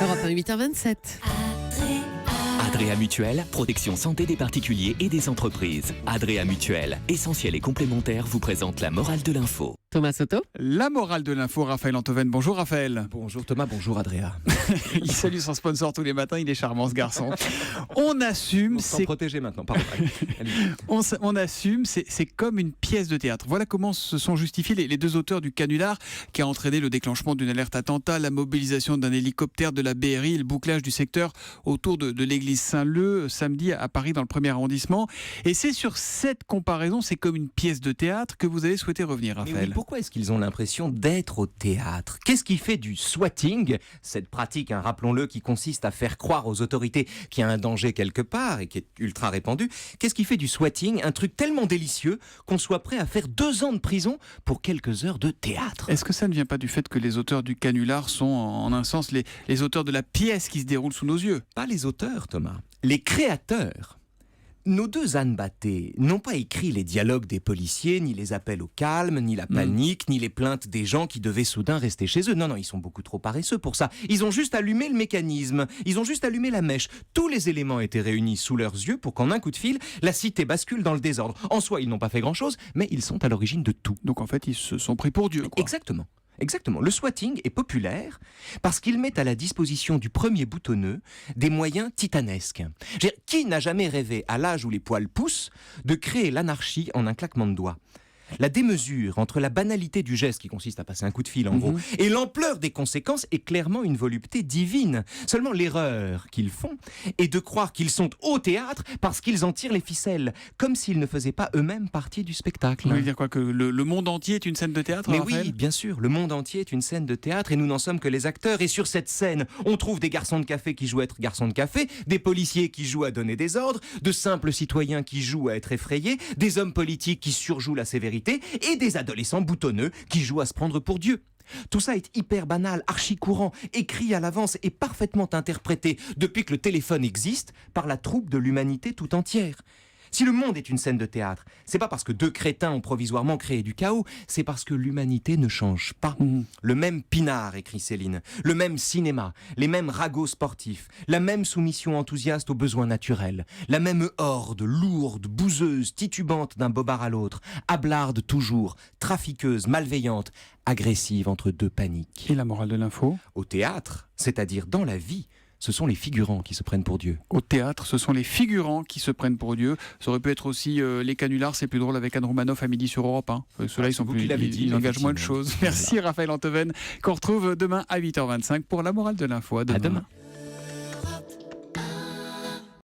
Europe 1, 8h27. Adréa Mutuelle, protection santé des particuliers et des entreprises. Adréa Mutuelle, essentiel et complémentaire, vous présente la morale de l'info. Thomas Soto. La morale de l'info, Raphaël Antoven. Bonjour Raphaël. Bonjour Thomas, bonjour Adréa. Il salue son sponsor tous les matins, il est charmant ce garçon. On assume, c'est protégé maintenant. Pardon. on assume, c'est comme une pièce de théâtre. Voilà comment se sont justifiés les deux auteurs du canular qui a entraîné le déclenchement d'une alerte attentat, la mobilisation d'un hélicoptère de la BRI et le bouclage du secteur autour de l'église Saint-Leu samedi à Paris dans le 1er arrondissement. Et c'est sur cette comparaison, c'est comme une pièce de théâtre que vous avez souhaité revenir, Raphaël. Pourquoi est-ce qu'ils ont l'impression d'être au théâtre ? Qu'est-ce qui fait du swatting, cette pratique, rappelons-le, qui consiste à faire croire aux autorités qu'il y a un danger quelque part et qui est ultra répandu, qu'est-ce qui fait du swatting un truc tellement délicieux qu'on soit prêt à faire 2 ans de prison pour quelques heures de théâtre ? Est-ce que ça ne vient pas du fait que les auteurs du canular sont en un sens les auteurs de la pièce qui se déroule sous nos yeux ? Pas les auteurs, Thomas, les créateurs. Nos 2 ânes battés n'ont pas écrit les dialogues des policiers, ni les appels au calme, ni la panique, ni les plaintes des gens qui devaient soudain rester chez eux. Non, ils sont beaucoup trop paresseux pour ça. Ils ont juste allumé le mécanisme, ils ont juste allumé la mèche. Tous les éléments étaient réunis sous leurs yeux pour qu'en un coup de fil, la cité bascule dans le désordre. En soi, ils n'ont pas fait grand-chose, mais ils sont à l'origine de tout. Donc en fait, ils se sont pris pour Dieu, quoi. Exactement. Le swatting est populaire parce qu'il met à la disposition du premier boutonneux des moyens titanesques. Qui n'a jamais rêvé, à l'âge où les poils poussent, de créer l'anarchie en un claquement de doigts ? La démesure entre la banalité du geste qui consiste à passer un coup de fil en gros et l'ampleur des conséquences est clairement une volupté divine. Seulement l'erreur qu'ils font est de croire qu'ils sont au théâtre parce qu'ils en tirent les ficelles, comme s'ils ne faisaient pas eux-mêmes partie du spectacle. Vous voulez dire quoi, que le monde entier est une scène de théâtre, Mais Raphaël ? oui, bien sûr, le monde entier est une scène de théâtre et nous n'en sommes que les acteurs. Et sur cette scène, on trouve des garçons de café qui jouent à être garçons de café, des policiers qui jouent à donner des ordres, de simples citoyens qui jouent à être effrayés, des hommes politiques qui surjouent la sévérité et des adolescents boutonneux qui jouent à se prendre pour Dieu. Tout ça est hyper banal, archi courant, écrit à l'avance et parfaitement interprété depuis que le téléphone existe par la troupe de l'humanité tout entière. Si le monde est une scène de théâtre, c'est pas parce que 2 crétins ont provisoirement créé du chaos, c'est parce que l'humanité ne change pas. Le même pinard, écrit Céline, le même cinéma, les mêmes ragots sportifs, la même soumission enthousiaste aux besoins naturels, la même horde lourde, bouseuse, titubante d'un bobard à l'autre, hablarde toujours, trafiqueuse, malveillante, agressive entre 2 paniques. Et la morale de l'info ? Au théâtre, c'est-à-dire dans la vie, ce sont les figurants qui se prennent pour Dieu. Au théâtre, ce sont les figurants qui se prennent pour Dieu. Ça aurait pu être aussi les canulars, c'est plus drôle avec Anne Romanoff à midi sur Europe 1. Ceux-là, ils engagent moins de choses. Merci Raphaël Antoven, qu'on retrouve demain à 8h25 pour la morale de l'info. À demain.